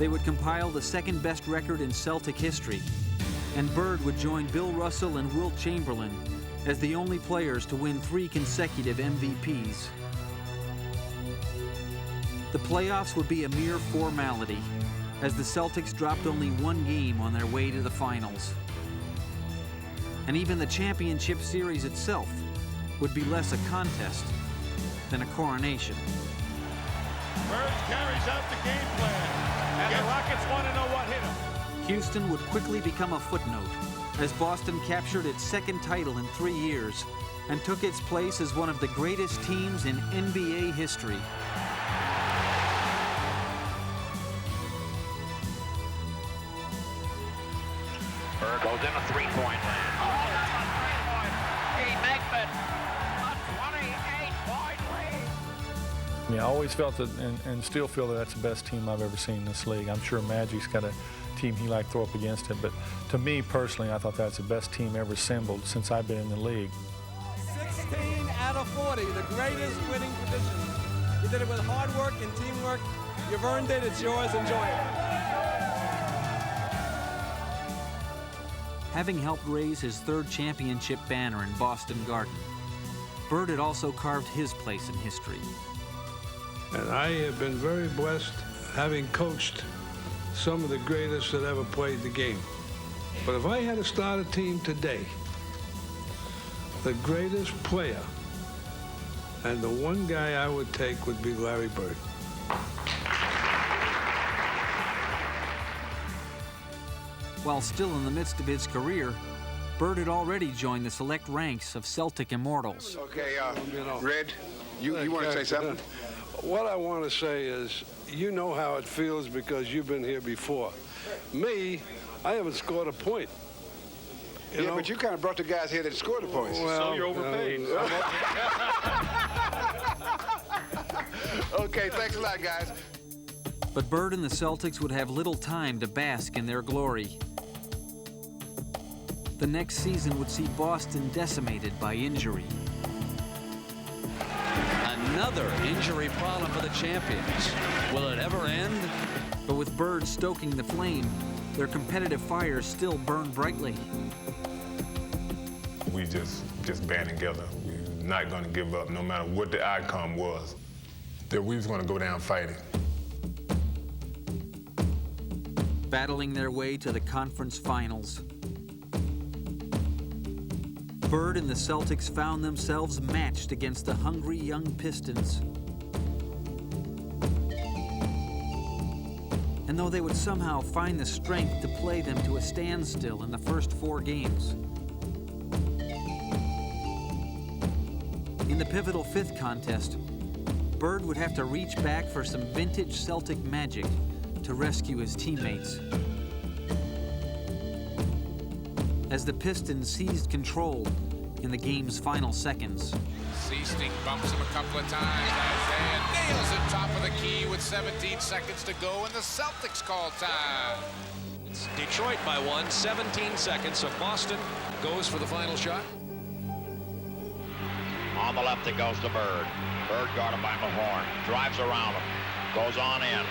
They would compile the second-best record in Celtic history, and Bird would join Bill Russell and Wilt Chamberlain as the only players to win 3 consecutive MVPs. The playoffs would be a mere formality, as the Celtics dropped only 1 game on their way to the finals. And even the championship series itself would be less a contest than a coronation. Bird carries out the game plan, and the Rockets want to know what hit him. Houston would quickly become a footnote, as Boston captured its 2nd title in 3 years and took its place as one of the greatest teams in NBA history. in a three-point land. Oh, that's a three-point. He makes it a 28-point lead. I mean, I always felt that, and still feel that that's the best team I've ever seen in this league. I'm sure Magic's got a team he liked to throw up against it, but to me personally, I thought that's the best team ever assembled since I've been in the league. 16 out of 40, the greatest winning tradition. You did it with hard work and teamwork. You've earned it. It's yours. Enjoy it. Having helped raise his third championship banner in Boston Garden, Bird had also carved his place in history. And I have been very blessed having coached some of the greatest that ever played the game. But if I had to start a team today, the greatest player and the one guy I would take would be Larry Bird. While still in the midst of his career, Bird had already joined the select ranks of Celtic immortals. Okay, Red, you want to say something? What I want to say is, you know how it feels because you've been here before. Me, I haven't scored a point. You know? But you kind of brought the guys here that scored the points. Well, so you're overpaid. Okay, thanks a lot, guys. But Bird and the Celtics would have little time to bask in their glory. The next season would see Boston decimated by injury. Another injury problem for the champions. Will it ever end? But with Bird stoking the flame, their competitive fires still burn brightly. We just band together. We're not going to give up, no matter what the outcome was. That we was going to go down fighting. Battling their way to the conference finals, Bird and the Celtics found themselves matched against the hungry young Pistons. And though they would somehow find the strength to play them to a standstill in the first 4 games, in the pivotal 5th contest, Bird would have to reach back for some vintage Celtic magic to rescue his teammates. As the Pistons seized control in the game's final seconds. Seasting bumps him a couple of times. Isaiah nails it top of the key with 17 seconds to go, and the Celtics call time. It's Detroit by 1, 17 seconds, so Boston goes for the final shot. On the left it goes to Bird. Bird guarded by Mahorn. Drives around him. Goes on in.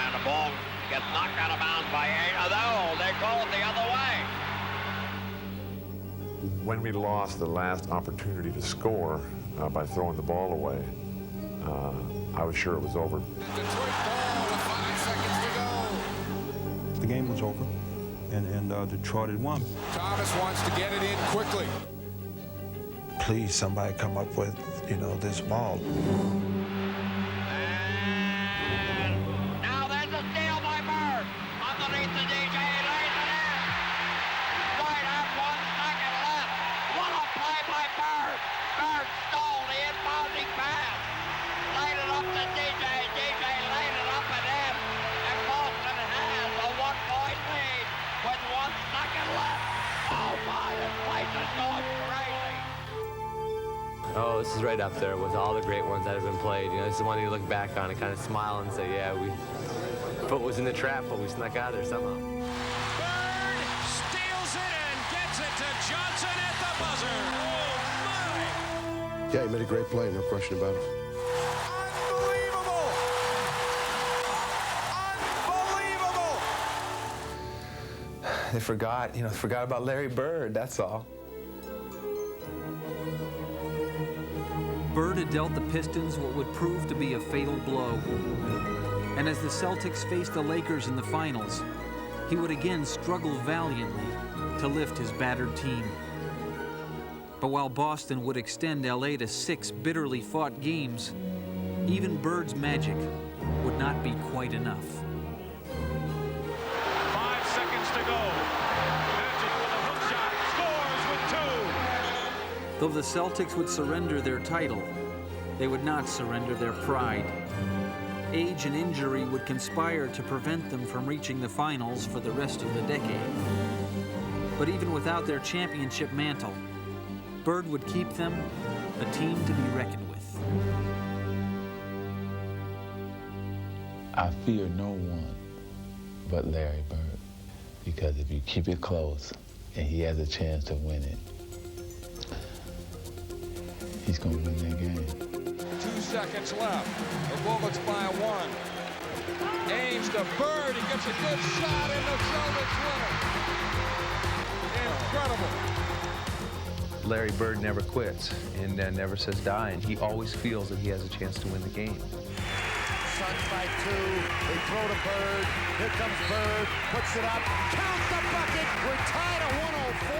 And the ball gets knocked out of bounds by 8. Oh, they call it the other way. When we lost the last opportunity to score by throwing the ball away, I was sure it was over. Detroit ball with 5 seconds to go. The game was over, and Detroit had won. Thomas wants to get it in quickly. Please, somebody come up with, this ball. Now there's a steal by Bird. Underneath the DJ, lays it in. Right at 1 second left. What a play by Bird. Bird stole the inbounding pass. Laid it up to DJ. DJ laid it up and in. And Boston has a 1-point lead with 1 second left. Oh my, this place is going crazy. Oh, this is right up there with all the great ones that have been played. This is one you look back on and kind of smile and say, yeah, foot was in the trap, but we snuck out of there somehow. Bird steals it and gets it to Johnson at the buzzer. Oh, my! Yeah, he made a great play, no question about it. They forgot about Larry Bird, that's all. Bird had dealt the Pistons what would prove to be a fatal blow. And as the Celtics faced the Lakers in the finals, he would again struggle valiantly to lift his battered team. But while Boston would extend LA to 6 bitterly fought games, even Bird's magic would not be quite enough. 5 seconds to go. Magic with a hook shot, scores with 2. Though the Celtics would surrender their title, they would not surrender their pride. Age and injury would conspire to prevent them from reaching the finals for the rest of the decade. But even without their championship mantle, Bird would keep them a team to be reckoned with. I fear no one but Larry Bird, because if you keep it close and he has a chance to win it, he's going to win that game. 2 seconds left. The Bullets by 1. Aims to Bird. He gets a good shot, and the Celtics win it. Incredible. Larry Bird never quits and never says die, and he always feels that he has a chance to win the game. Suns by 2. They throw to Bird. Here comes Bird. Puts it up. Counts the bucket. We're tied at 104.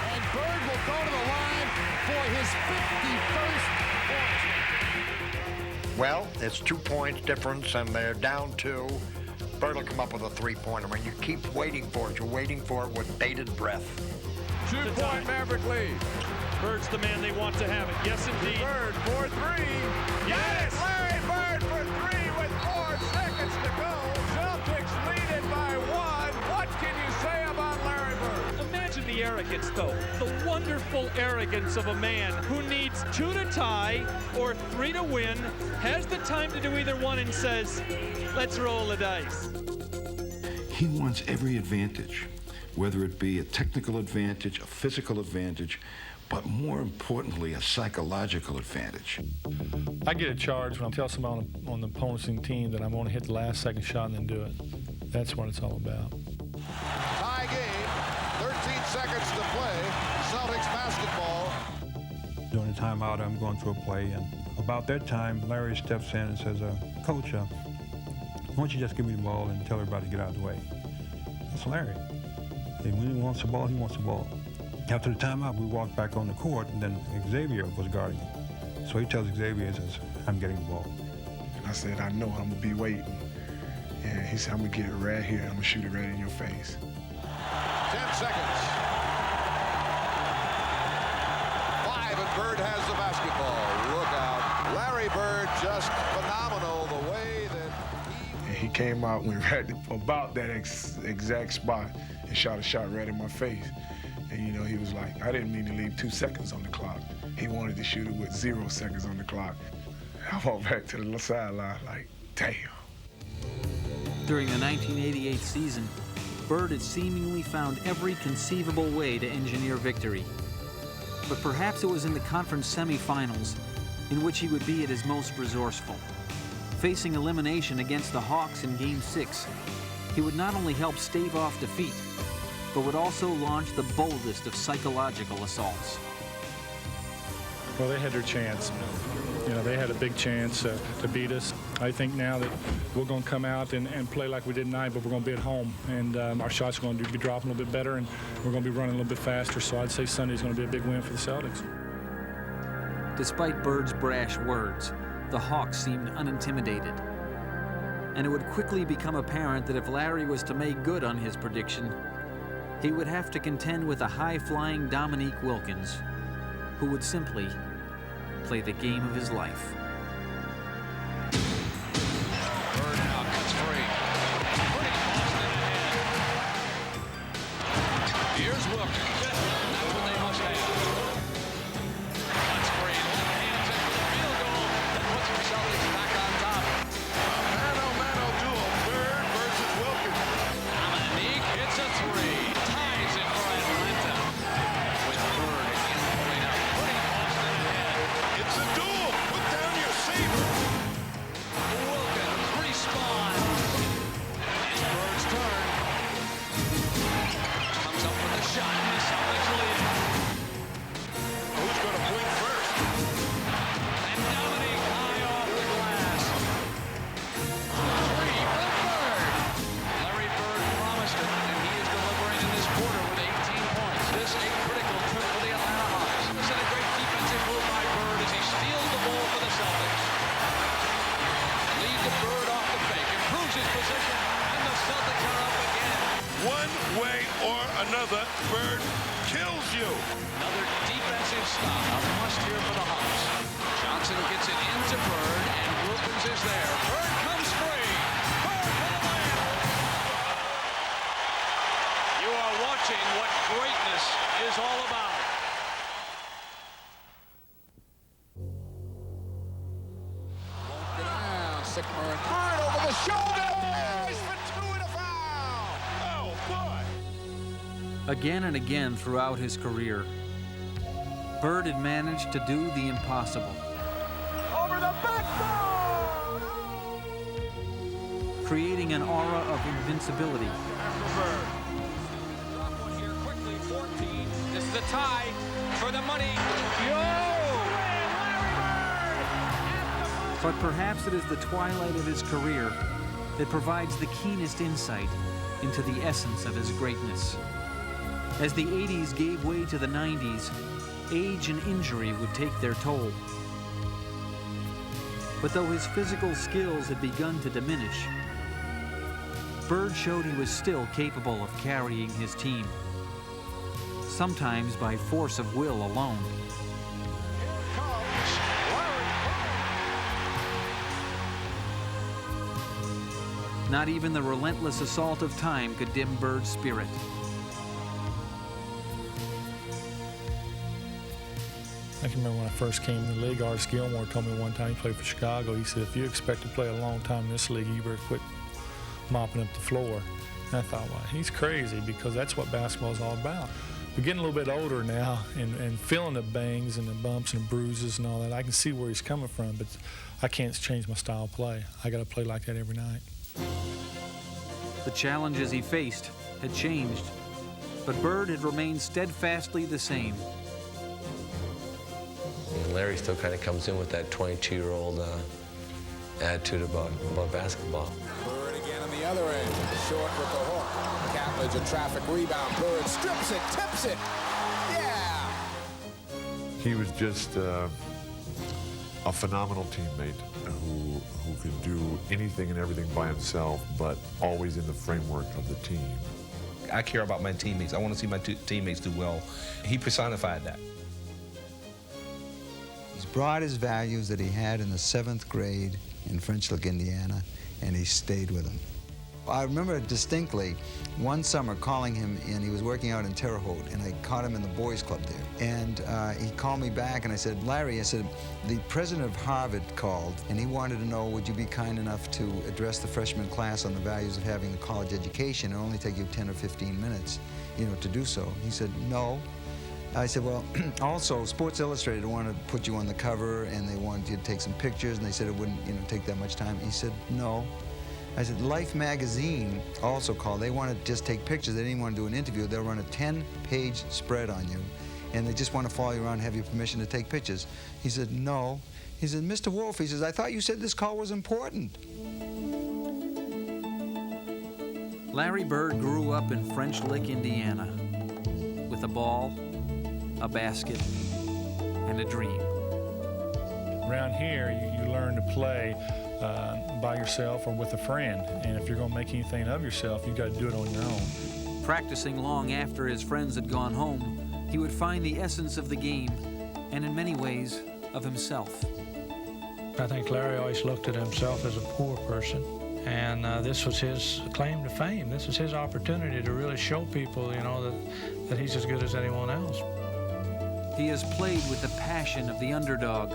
And Bird will go to the line for his 51st point. Well, it's 2 points difference, and they're down 2. Bird will come up with a three-pointer. When you keep waiting for it, you're waiting for it with bated breath. 2-point Maverick lead. Bird's the man they want to have it. Yes, indeed. Bird for 3. Yes! Larry Bird for 3 with 4 seconds to go. Celtics lead it by 1. What can you say about Larry Bird? Imagine the arrogance, though. The wonderful arrogance of a man who needs 2 to tie or 3 to win, has the time to do either one, and says, let's roll the dice. He wants every advantage, whether it be a technical advantage, a physical advantage, but more importantly, a psychological advantage. I get a charge when I tell somebody on the opposing team that I'm going to hit the last second shot and then do it. That's what it's all about. Tie game, 13 seconds to play. Celtics basketball. During the timeout, I'm going through a play, and about that time, Larry steps in and says, Coach, why don't you just give me the ball and tell everybody to get out of the way? That's Larry. And when he wants the ball, he wants the ball. After the timeout, we walked back on the court, and then Xavier was guarding him. So he tells Xavier, he says, I'm getting the ball. And I said, I know, I'm going to be waiting. And he said, I'm going to get it right here. I'm going to shoot it right in your face. 10 seconds. 5, and Bird has the basketball. Look out. Larry Bird just phenomenal the way that He came out, went right about that exact spot and shot a shot right in my face. And, you know, he was like, I didn't mean to leave 2 seconds on the clock. He wanted to shoot it with 0 seconds on the clock. I walked back to the sideline like, damn. During the 1988 season, Bird had seemingly found every conceivable way to engineer victory. But perhaps it was in the conference semifinals in which he would be at his most resourceful. Facing elimination against the Hawks in Game 6, he would not only help stave off defeat, but would also launch the boldest of psychological assaults. Well, they had their chance. You know, they had a big chance to beat us. I think now that we're going to come out and play like we did tonight, but we're going to be at home. And our shots are going to be dropping a little bit better, and we're going to be running a little bit faster. So I'd say Sunday's going to be a big win for the Celtics. Despite Bird's brash words, the Hawks seemed unintimidated. And it would quickly become apparent that if Larry was to make good on his prediction, he would have to contend with a high-flying Dominique Wilkins, who would simply play the game of his life. Bird now cuts free. Putting Boston ahead. Here's Wilkins. That's what they must have. Cuts free. Left hands in for the field goal. That puts the Celtics back on top. mano duel. Bird versus Wilkins. Dominique hits a 3. Ties it for Atlanta. With Bird again pulling up. Putting Boston ahead. It's a duel. Put down your saber. Wilkins responds. It's Bird's turn. Comes up with a shot, and the Celtics lead. Who's going to blink first? And Dominique high off the glass. 3 for Bird. Larry Bird promised it, and he is delivering in this quarter with 18 points. This a critical trip for the Atlanta Hawks. This is a great defensive move by Bird as he steals the ball for the Celtics. Lead to Bird off the fake, improves his position, and the Celtics are up again. One way or another, Bird kills you. Another defensive stop, a must here for the Hawks. Johnson gets it into Bird, and Wilkins is there. Bird comes free. Bird for the win. You are watching watching what greatness is all about. Won't go down. Sycamore hard over the shoulder. For 2 and a foul. Oh, boy. Again and again throughout his career, Bird had managed to do the impossible. Over the backbone. Creating an aura of invincibility. After Bird. Drop one here quickly, 14. This is a tie for the money. But perhaps it is the twilight of his career that provides the keenest insight into the essence of his greatness. As the 80s gave way to the 90s, age and injury would take their toll. But though his physical skills had begun to diminish, Bird showed he was still capable of carrying his team, sometimes by force of will alone. Not even the relentless assault of time could dim Bird's spirit. I can remember when I first came in the league, Artis Gilmore told me one time, he played for Chicago, he said, if you expect to play a long time in this league, you better quit mopping up the floor. And I thought, well, he's crazy, because that's what basketball is all about. But getting a little bit older now and feeling the bangs and the bumps and bruises and all that, I can see where he's coming from, but I can't change my style of play. I got to play like that every night. The challenges he faced had changed, but Bird had remained steadfastly the same. Larry still kind of comes in with that 22-year-old attitude about basketball. Bird again on the other end. Short with the hook. Catlidge, a traffic rebound. Bird strips it, tips it. Yeah! He was just a phenomenal teammate who could do anything and everything by himself, but always in the framework of the team. I care about my teammates. I want to see my teammates do well. He personified that. He's brought his values that he had in the 7th grade in French Lick, Indiana, and he stayed with them. I remember distinctly one summer calling him in. He was working out in Terre Haute, and I caught him in the boys' club there. And he called me back, and I said, Larry, I said, the president of Harvard called, and he wanted to know, would you be kind enough to address the freshman class on the values of having a college education? It'll only take you 10 or 15 minutes, you know, to do so. He said, no. I said, well, also, Sports Illustrated wanted to put you on the cover, and they wanted you to take some pictures, and they said it wouldn't, you know, take that much time. He said, no. I said, Life magazine also called. They want to just take pictures. They didn't want to do an interview. They'll run a 10-page spread on you, and they just want to follow you around and have your permission to take pictures. He said, no. He said, Mr. Wolf, he says, I thought you said this call was important. Larry Bird grew up in French Lick, Indiana, with a ball, a basket, and a dream. Around here, you learn to play by yourself or with a friend. And if you're going to make anything of yourself, you've got to do it on your own. Practicing long after his friends had gone home, he would find the essence of the game, and in many ways, of himself. I think Larry always looked at himself as a poor person, and this was his claim to fame. This was his opportunity to really show people, you know, that he's as good as anyone else. He has played with the passion of the underdog,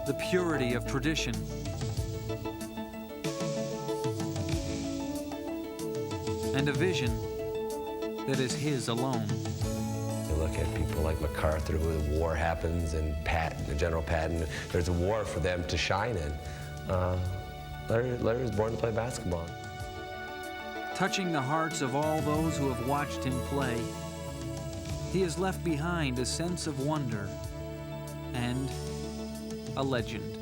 the purity of tradition, and a vision that is his alone. You look at people like MacArthur, who the war happens, and Patton, General Patton. There's a war for them to shine in. Larry was born to play basketball. Touching the hearts of all those who have watched him play, he has left behind a sense of wonder and a legend.